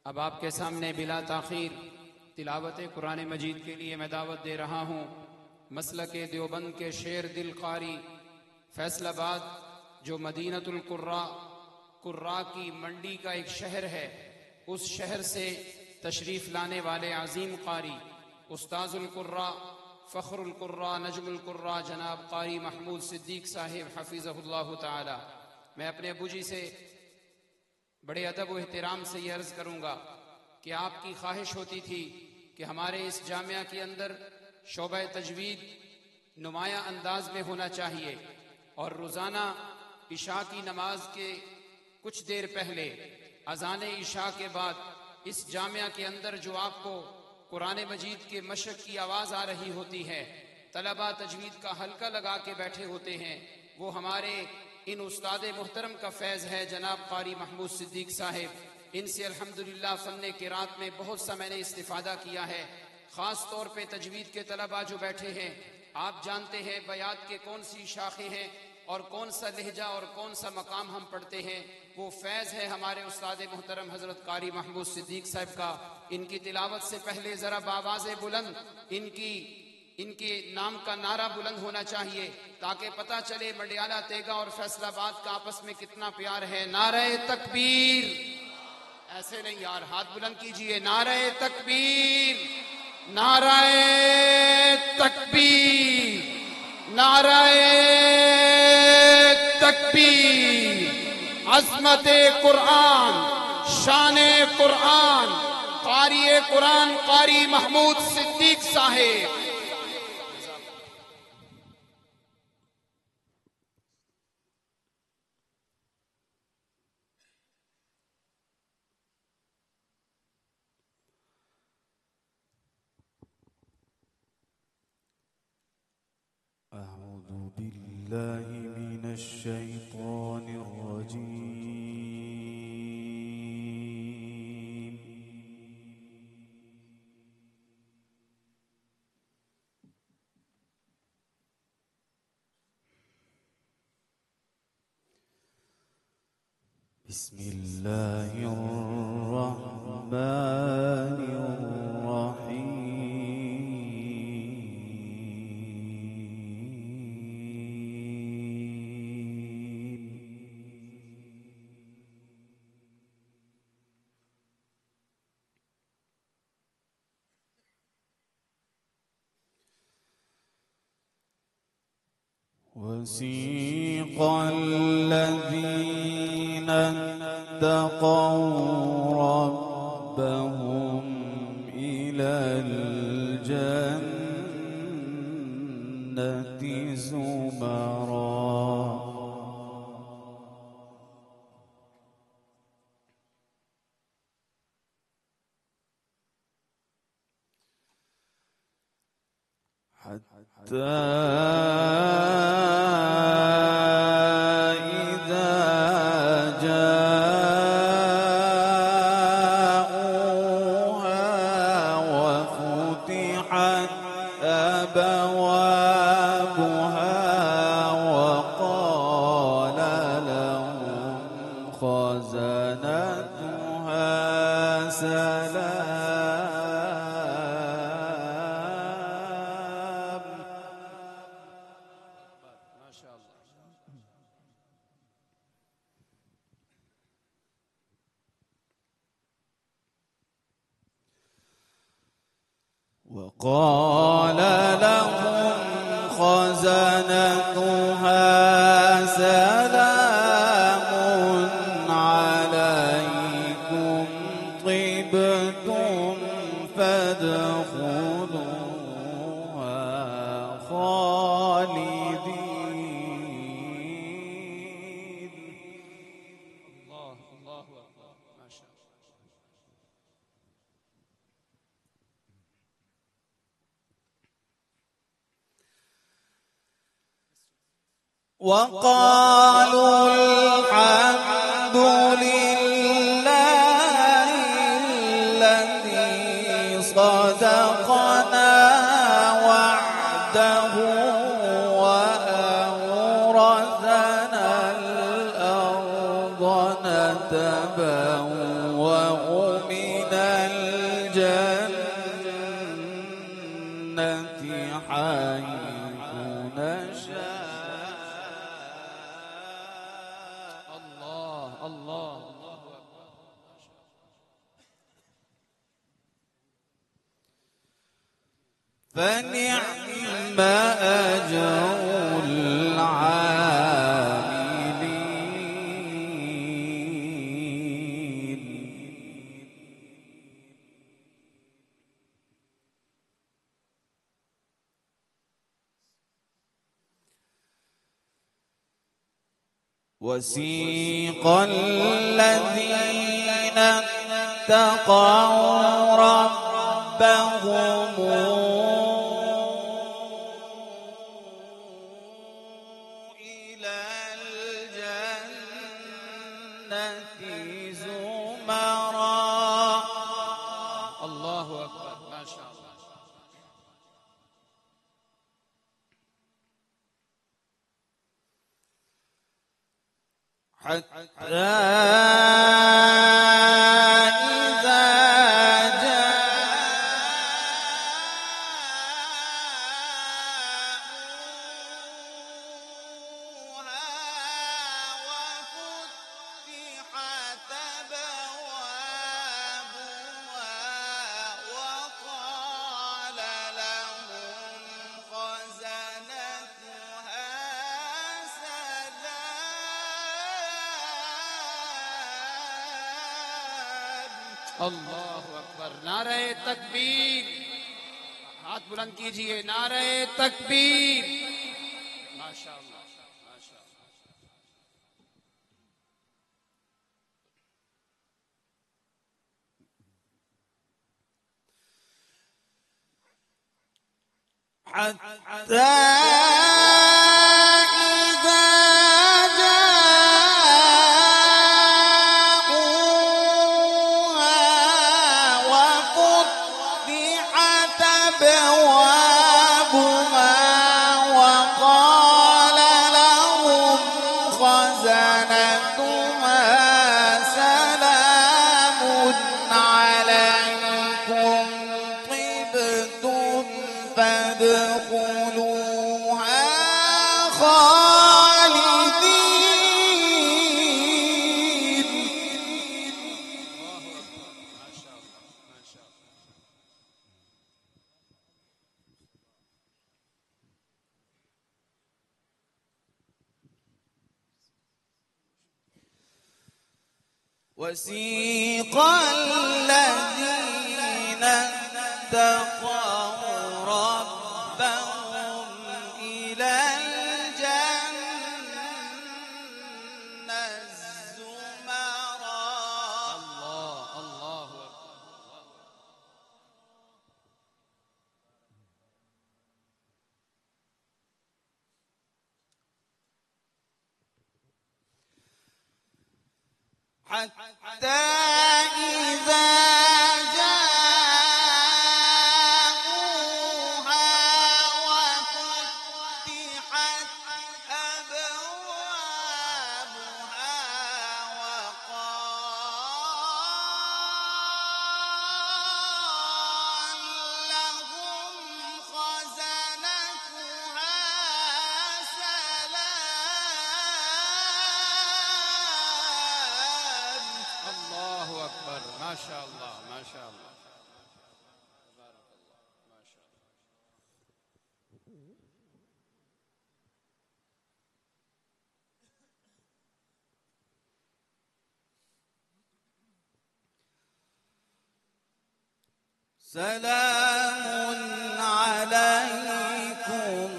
अब आपके सामने बिला ताखीर तिलावत कुरान मजीद के लिए मैं दावत दे रहा हूँ। मसलके देवबंद के शेर दिल कारी फैसलाबाद, जो मदीनतुल कुर्रा की मंडी का एक शहर है, उस शहर से तशरीफ़ लाने वाले अजीम कारी उस्ताजुल कुर्रा, फ़ख्रुल कुर्रा, नजमुल कुर्रा जनाब कारी महमूद सिद्दीक साहिब हफिज़हुल्लाह ताला। मैं अपने अबू जी से बड़े अदब व एहतराम से यह अर्ज़ करूँगा कि आपकी ख्वाहिश होती थी कि हमारे इस जामिया के अंदर शोबा तजवीद नुमाया अंदाज में होना चाहिए और रोज़ाना इशा की नमाज के कुछ देर पहले अज़ान इशा के बाद इस जामिया के अंदर जो आपको कुरान मजीद के मशक की आवाज़ आ रही होती है, तलबा तजवीद का हल्का लगा के बैठे होते हैं, वो हमारे इन उस्ताद मुहतरम का फैज़ है जनाब कारी महमूद सिद्दीक साहिब। इनसे अल्हम्दुलिल्लाह फ़न्ने क़िरात में बहुत सा मैंने इस्तिफ़ादा किया है। ख़ास तौर पे तजवीद के तलबा जो बैठे हैं, आप जानते हैं बयात के कौन सी शाखें हैं और कौन सा लहजा और कौन सा मकाम हम पढ़ते हैं। वो फैज़ है हमारे उस्ताद मुहतरम हज़रत कारी महमूद सिद्दीक साहिब का। इनकी तिलावत से पहले ज़रा बावाज़े बुलंद इनके नाम का नारा बुलंद होना चाहिए, ताकि पता चले मंडियाला, तेगा और फैसलाबाद का आपस में कितना प्यार है। नारे तकबीर, ऐसे नहीं यार, हाथ बुलंद कीजिए। नारे तकबीर, नारे तकबीर, नारे तकबीर। अज़मते कुरान, शाने कुरान, कारी कुरान कारी महमूद सिद्दीक साहिब। أعوذ بالله من الشيطان الرجيم. بسم الله الرحمن الرحيم. وسيق الذين اتقوا ربهم إلى الجنة زمرا حتى وقال لهم خزنتها سلام عليكم طبتم فادخلوها خالدين. الله أكبر، ما شاء الله. وقالوا الحمد لله الذي صدقنا وعده وأورثنا الأرض نتبوأ من الجنة حيث نشاء. الله الله الله أكبر. فنعم أجر العاملين. وسيق الذين اتقوا ربهم إلى الجنة زمرا. الله أكبر ما شاء الله. حتى إذا جاءوها وفتحت أبوابها وقال لهم خزنتها سلام. الله أكبر. नारे तकबीर, हाथ बुलंद कीजिए, नारे तकबीर। माशाअल्लाह माशाअल्लाह। حتى إذا جاءوها وفتحت أبوابها وقال لهم خزنتها سلام عليكم طبتم فادخلوها خالدين. ما شاء الله ما شاء الله. وسيق الذين اتقوا ربهم إلى الجنة زمرا. الله الله أكبر. حتى إذا جاءوها وفتحت أبوابها وقال لهم خزنتها سلام. الله أكبر. ما شاء الله ما شاء الله. تبارك الله ما شاء الله. سلام عليكم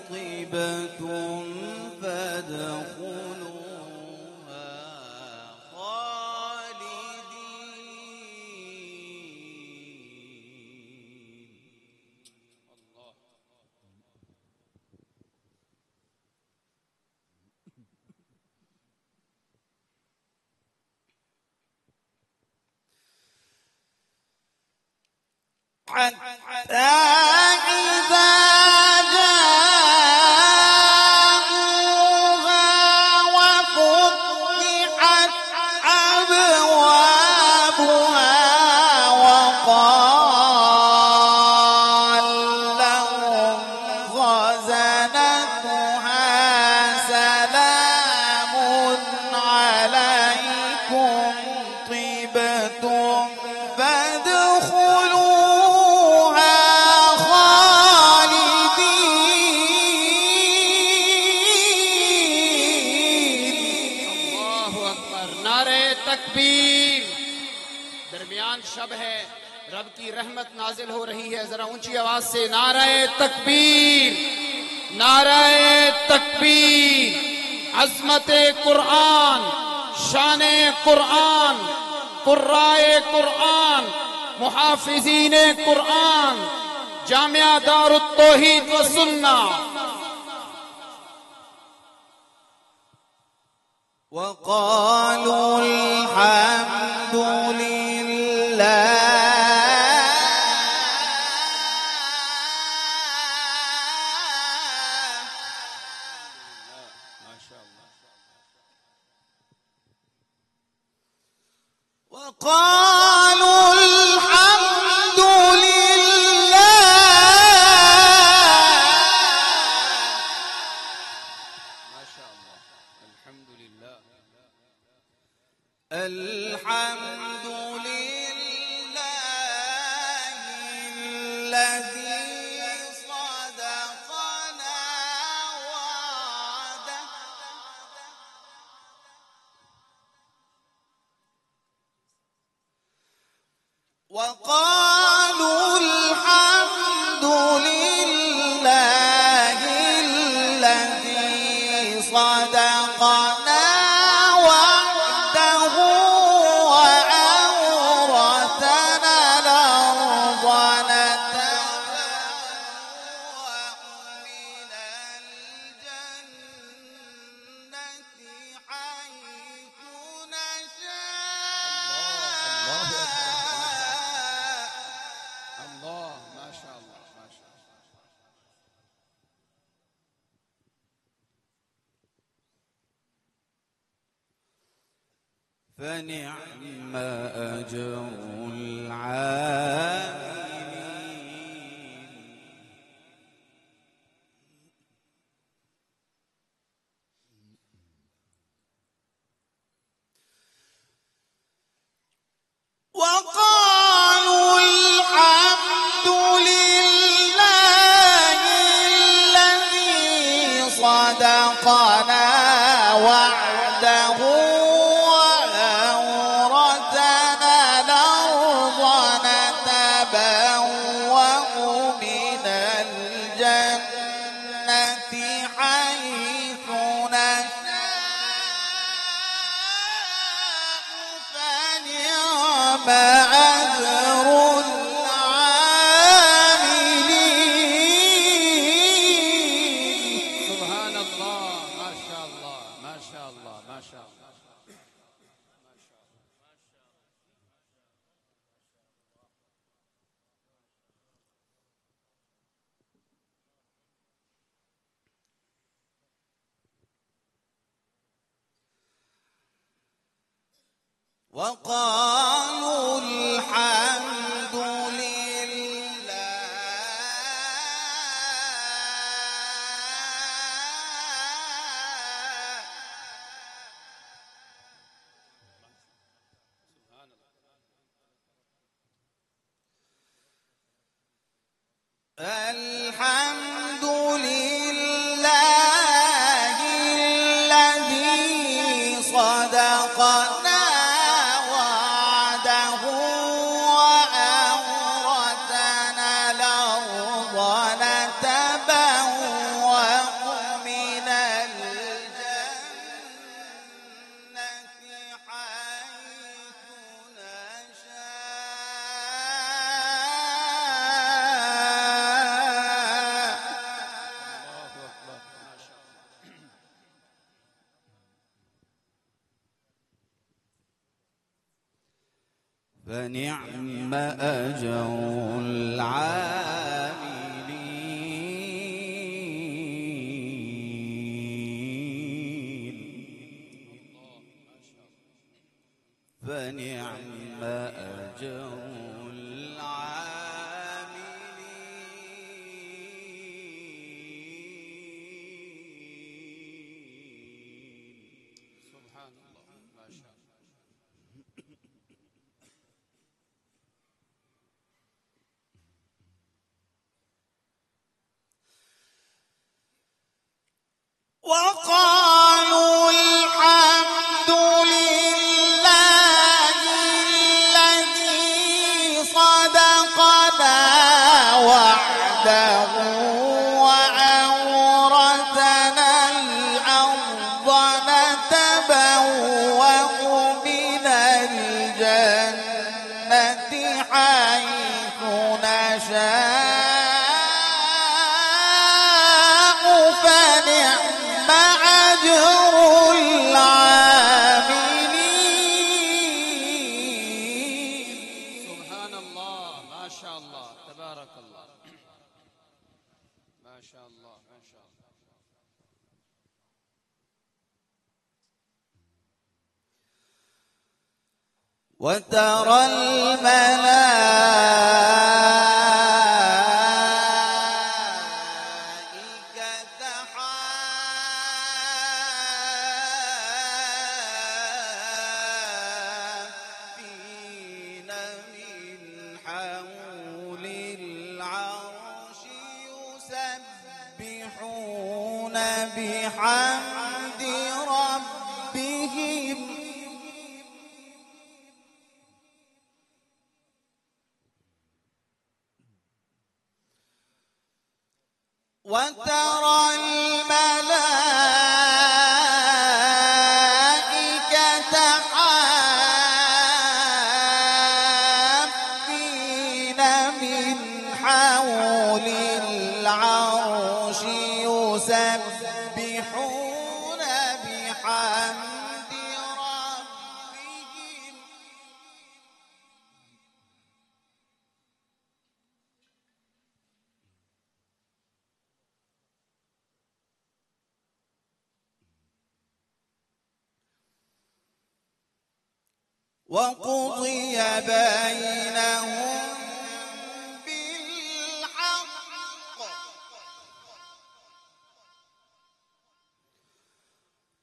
طبتم فادخلوها خالدين. الله. حتى إذا جاءوها وفتحت أبوابها وقال बयान शब है, रब की रहमत नाजिल हो रही है। जरा ऊंची आवाज से नाराए तकबीर, नाराए तकबीर। अज़मते कुरान, शाने कुरान, कुर्राए कुरान, मुहाफिजीने कुरान, जामिया दारुत तौहीद व सुन्ना। وقالوا الحمد لله وقالوا الحمد لله ما شاء الله الحمد لله الحمد لله الذي صدقنا وعده وقالوا الحمد لله الذي صدقنا وعده وأورثنا الأرض نتبوأ من الجنة حيث نشاء الله ما شاء الله ما شاء الله. فنعم أجر العاملين وقالوا الحمد لله الذي صدقنا وعده وأورثنا الأرض نتبوأ من الجنة حيث نشاء فنعم أجر العاملين سبحان الله ما شاء الله ما شاء الله ما شاء الله. وقالوا الحمد لله الحمد لله الذي صدقنا وعده وأورثنا الأرض نتبوأ من الجنة حيث نشاء فنعم أجر العاملين فنعم أجر العاملين سبحان الله ما شاء الله. حيث نشاء فنعم أجر العاملين. سبحان الله، ما شاء الله، تبارك الله، ما شاء الله، ما شاء الله. وترى الملائكة حافين من حول العرش يسبحون بحمد ربهم وترى الملائكة حافين من حول العرش يسبحون بحمد ربهم وقضي بينهم بالحق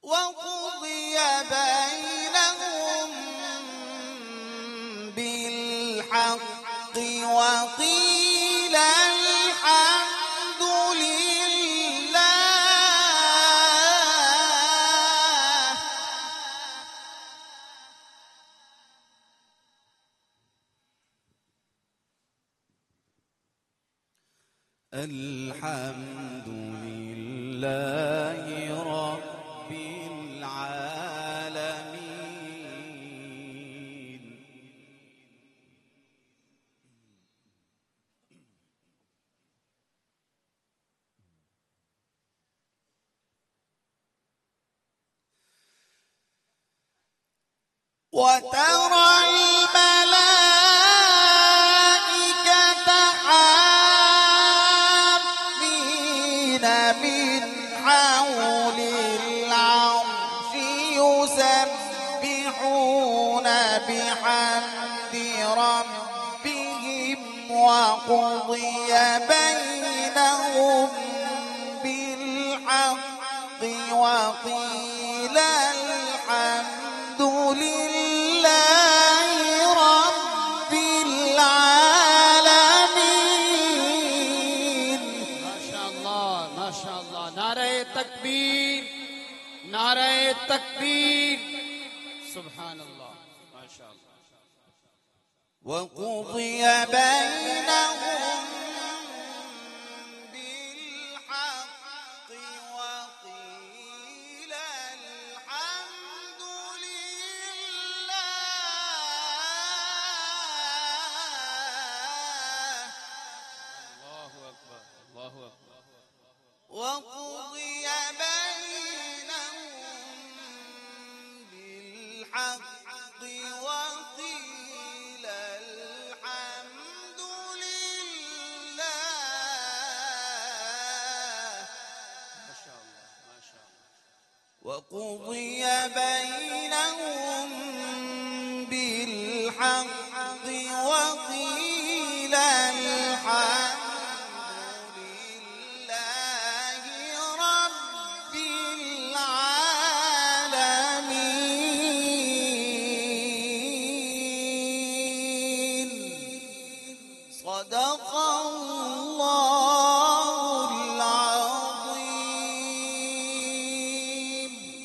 وقضي بينهم بالحق وقيل الحمد لله الحمد لله رب العالمين. وترى الملائكة حافين من حول العرش يسبحون بحمد ربهم وقضي بينهم بالحق وقيل الحمد لله رب العالمين. ما شاء الله، ما شاء الله. नारे तकबीर, नारे तकबीर. सुभान अल्लाह, ما شاء الله. وقضي بينهم بالحق وقيل الحمد لله الله أكبر، الله أكبر. وقضي بينهم بالحق وقيل الحمد لله ما شاء الله، ما شاء الله. وقضي